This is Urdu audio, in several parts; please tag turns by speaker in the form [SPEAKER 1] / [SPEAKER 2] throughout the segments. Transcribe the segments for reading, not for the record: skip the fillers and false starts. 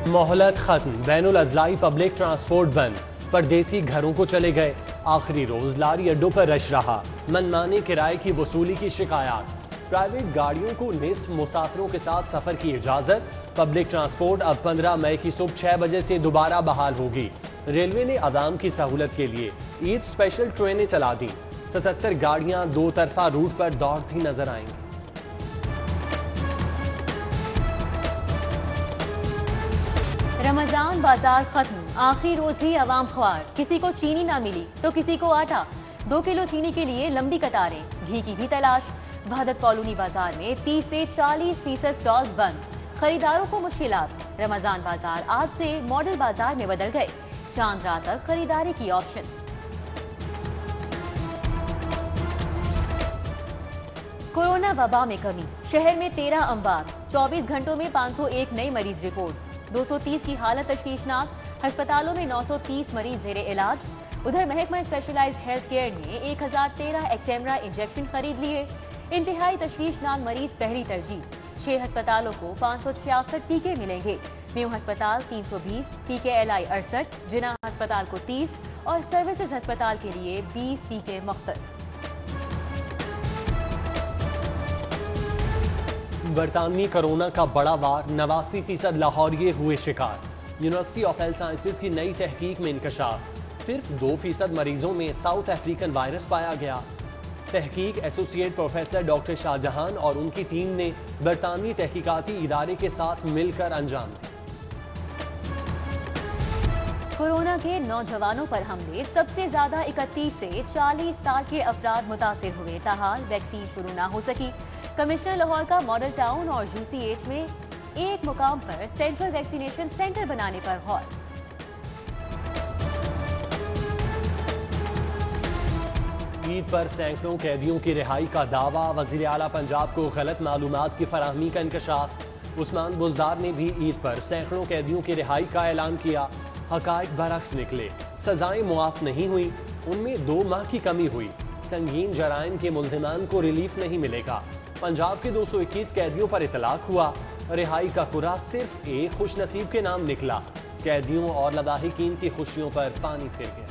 [SPEAKER 1] مہلت ختم، بین الاضلاعی پبلک ٹرانسپورٹ بند، پردیسی گھروں کو چلے گئے، آخری روز لاری اڈوں پر رش رہا، منمانے کرائے کی وصولی کی شکایات، پرائیویٹ گاڑیوں کو نصف مسافروں کے ساتھ سفر کی اجازت، پبلک ٹرانسپورٹ اب 15 مئی کی صبح 6 بجے سے دوبارہ بحال ہوگی، ریلوے نے عوام کی سہولت کے لیے عید اسپیشل ٹرینیں چلا دیں، 77 گاڑیاں دو طرفہ روٹ پر دوڑتی نظر آئیں گی۔
[SPEAKER 2] رمضان بازار ختم، آخری روز بھی عوام خوار، کسی کو چینی نہ ملی تو کسی کو آٹا، 2 کلو چینی کے لیے لمبی قطاریں، گھی کی بھی تلاش۔ وحدت کالونی بازار میں 30 سے 40% سٹالز بند، خریداروں کو مشکلات۔ رمضان بازار آج سے ماڈل بازار میں بدل گئے، چاند رات تک خریداری کی آپشن۔ کورونا وبا میں کمی، شہر میں 13 اموات، 24 گھنٹوں میں 501 نئے مریض رپورٹ، 230 کی حالت تشویشناک، ہسپتالوں میں 930 مریض زیر علاج۔ ادھر محکمہ اسپیشلائزڈ ہیلتھ کیئر نے 1013 ایکٹیمرا انجیکشن خرید لیے، انتہائی تشویشناک مریض پہلی ترجیح، 6 ہسپتالوں کو 566 ٹیکے ملیں گے، میو ہسپتال 320، پی کے ایل آئی 68، جناح ہسپتال کو 30 اور سروسز ہسپتال کے لیے 20 ٹیکے مختص۔
[SPEAKER 1] برطانوی کرونا کا بڑا وار، 89% لاہوریے ہوئے شکار، یونیورسٹی آف ہیلتھ سائنسز کی نئی تحقیق میں انکشاف، صرف 2% مریضوں میں ساؤتھ افریقن وائرس پایا گیا۔ تحقیق ایسوسی ایٹ پروفیسر ڈاکٹر شاہجہان اور ان کی ٹیم نے برطانوی تحقیقاتی ادارے کے ساتھ مل کر انجام دی۔
[SPEAKER 2] کورونا کے نوجوانوں پر حملے، سب سے زیادہ 31 سے 40 سال کے افراد متاثر ہوئے، تاحال ویکسین شروع نہ ہو سکی۔ کمشنر لاہور کا ماڈل ٹاؤن اور یو سی ایچ میں ایک مقام پر سینٹرل ویکسینیشن سینٹر بنانے پر غور۔
[SPEAKER 1] عید پر سینکڑوں قیدیوں کی رہائی کا دعویٰ، وزیر اعلیٰ پنجاب کو غلط معلومات کی فراہمی کا انکشاف۔ عثمان بزدار نے بھی عید پر سینکڑوں قیدیوں کی رہائی کا اعلان کیا، حقائق برعکس نکلے، سزائیں معاف نہیں ہوئیں، ان میں 2 ماہ کی کمی ہوئی، سنگین جرائم کے ملزمان کو ریلیف نہیں ملے گا۔ پنجاب کے 221 قیدیوں پر اطلاق ہوا، رہائی کا کرا صرف ایک خوش نصیب کے نام نکلا، قیدیوں اور لواحقین کی خوشیوں پر پانی پھر گیا۔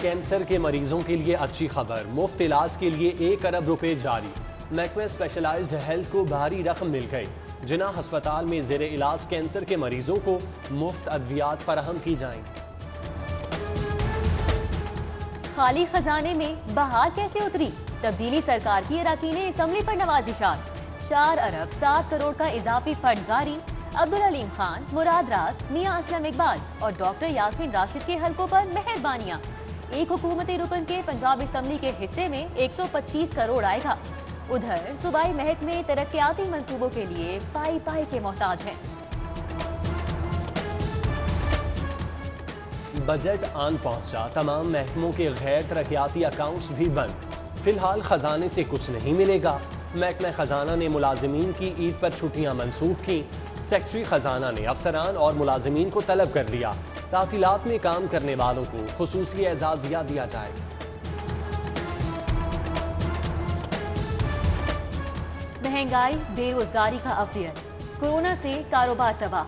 [SPEAKER 1] کینسر کے مریضوں کے لیے اچھی خبر، مفت علاج کے لیے 1 ارب روپے جاری، محکمہ اسپیشلائزڈ ہیلتھ کو بھاری رقم مل گئی، جناح ہسپتال میں زیر علاج کینسر کے مریضوں کو مفت ادویات فراہم کی جائیں گی۔
[SPEAKER 2] خالی خزانے میں بہار کیسے اتری؟ تبدیلی سرکار کی اراکین اسمبلی پر نوازشات، 4 ارب 7 کروڑ کا اضافی فنڈ جاری، عبدالحلیم خان، مراد راز، میاں اسلم اقبال اور ڈاکٹر یاسمین راشد کے حلقوں پر مہربانیاں۔ ایک حکومتی رکن کے پنجاب اسمبلی کے حصے میں 125 کروڑ آئے گا۔ ادھر صوبائی محکمے ترقیاتی منصوبوں کے لیے پائی پائی کے محتاج ہیں۔
[SPEAKER 1] بجٹ آن پہنچا، تمام محکموں کے غیر ترقیاتی اکاؤنٹس بھی بند، فی الحال خزانے سے کچھ نہیں ملے گا۔ محکمہ خزانہ نے ملازمین کی عید پر چھٹیاں منسوخ کی، سیکٹری خزانہ نے افسران اور ملازمین کو طلب کر لیا، تعطیلات میں کام کرنے والوں کو خصوصی اعزازیہ دیا جائے گا۔
[SPEAKER 2] مہنگائی، بے روزگاری کا افیئر، کورونا سے کاروبار تباہ،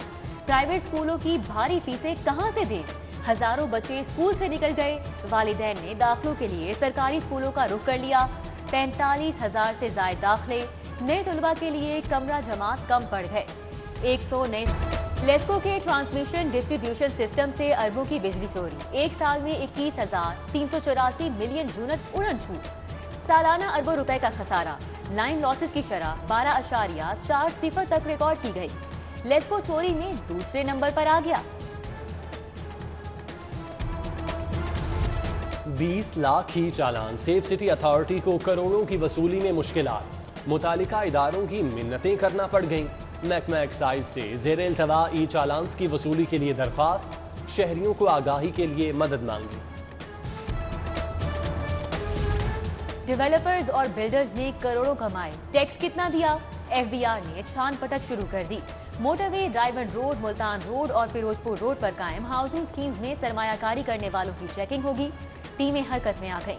[SPEAKER 2] پرائیویٹ اسکولوں کی بھاری فیسیں کہاں سے دیں؟ ہزاروں بچے اسکول سے نکل گئے، والدین نے داخلوں کے لیے سرکاری اسکولوں کا رخ کر لیا، 45,000 سے زائد داخلے، نئے طلباء کے لیے کمرہ جماعت کم پڑ گئے، 100 نئے۔ لیسکو کے ٹرانسمیشن ڈسٹریبیوشن سسٹم سے اربوں کی بجلی چوری، ایک سال میں 21,384 ملین یونٹ اڑن چھوٹ، سالانہ اربوں روپے کا خسارہ، لائن لاسز کی شرح 12.40 تک ریکارڈ کی گئی، لیسکو چوری میں دوسرے نمبر پر آ گیا۔
[SPEAKER 1] 20 لاکھ ہی چالان، سیف سٹی اتھارٹی کو کروڑوں کی وصولی میں مشکلات، متعلقہ اداروں کی منتیں کرنا پڑ گئیں، محکمہ ایکسائز سے زیر التواء ای چالانز کی وصولی کے لیے درخواست، شہریوں کو آگاہی کے لیے مدد مانگی۔
[SPEAKER 2] ڈیولپرز اور بلڈرز نے کروڑوں کمائے، ٹیکس کتنا دیا؟ ایف بی آر نے چھان پٹک شروع کر دی، موٹر وے، ڈرائیون روڈ، ملتان روڈ اور فیروزپور روڈ پر قائم ہاؤسنگ سکیمز میں سرمایہ کاری کرنے والوں کی چیکنگ ہوگی، ٹیمیں حرکت میں آ گئیں۔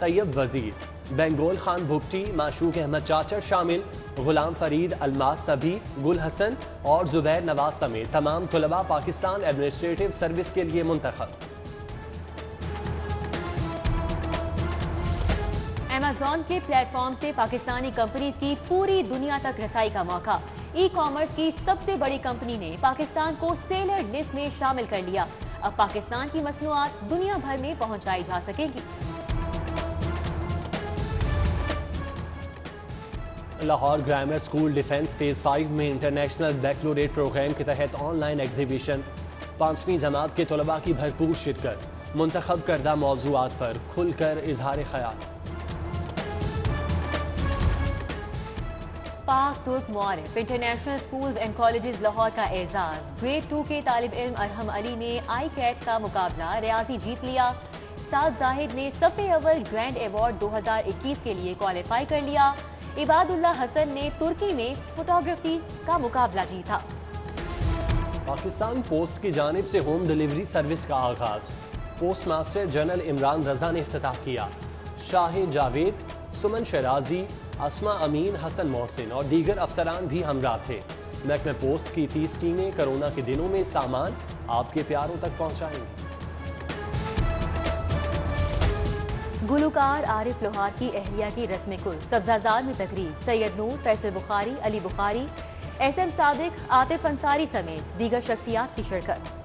[SPEAKER 1] طیب وزیر، بنگول خان بھگٹی، معشوق احمد چاچڑ شامل، غلام فرید، الماس صبی، گل حسن اور زبیر نواز سمیت تمام طلباء پاکستان ایڈمنسٹریٹو سروس کے لیے منتخب۔
[SPEAKER 2] ایمیزون کے پلیٹ فارم سے پاکستانی کمپنیز کی پوری دنیا تک رسائی کا موقع۔ ای کامرس کی سب سے بڑی کمپنی نے پاکستان کو سیلر لسٹ میں شامل کر لیا۔ اب پاکستان کی مصنوعات دنیا بھر میں پہنچائی جا سکے گی۔
[SPEAKER 1] Lahore grammar school defence phase 5 میں انٹرنیشنل بیکلوریٹ پروگرام کے تحت آن لائن ایگزیبیشن، 5ویں جماعت کے طلباء کی بھرپور شرکت، منتخب کردہ موضوعات پر کھل کر اظہار خیال۔
[SPEAKER 2] Pak Turk Maarif international schools and colleges Lahore کا اعزاز، گریڈ 2 کے طالب علم ارحم علی نے آئی کیٹ کا مقابلہ ریاضی جیت لیا۔ سعد زاہد نے صف اول گرینڈ ایوارڈ 2021 کے لیے کوالیفائی کر لیا۔ عباد اللہ حسن نے ترکی میں فوٹوگرافی کا مقابلہ جیتا۔
[SPEAKER 1] پاکستان پوسٹ کی جانب سے ہوم ڈیلیوری سروس کا آغاز، پوسٹ ماسٹر جنرل عمران رضا نے افتتاح کیا۔ شاہد جاوید، سمن شرازی، اسما امین، حسن محسن اور دیگر افسران بھی ہمراہ تھے۔ محکمہ پوسٹ کی 30 ٹیمیں کرونا کے دنوں میں سامان آپ کے پیاروں تک پہنچائیں گی۔
[SPEAKER 2] گلوکار عارف لوہار کی اہلیہ کی رسم کل، سبزہ میں تقریب، سید نور، فیصل بخاری، علی بخاری، ایس ایم صادق، عاطف انصاری سمیت دیگر شخصیات کی شرکت۔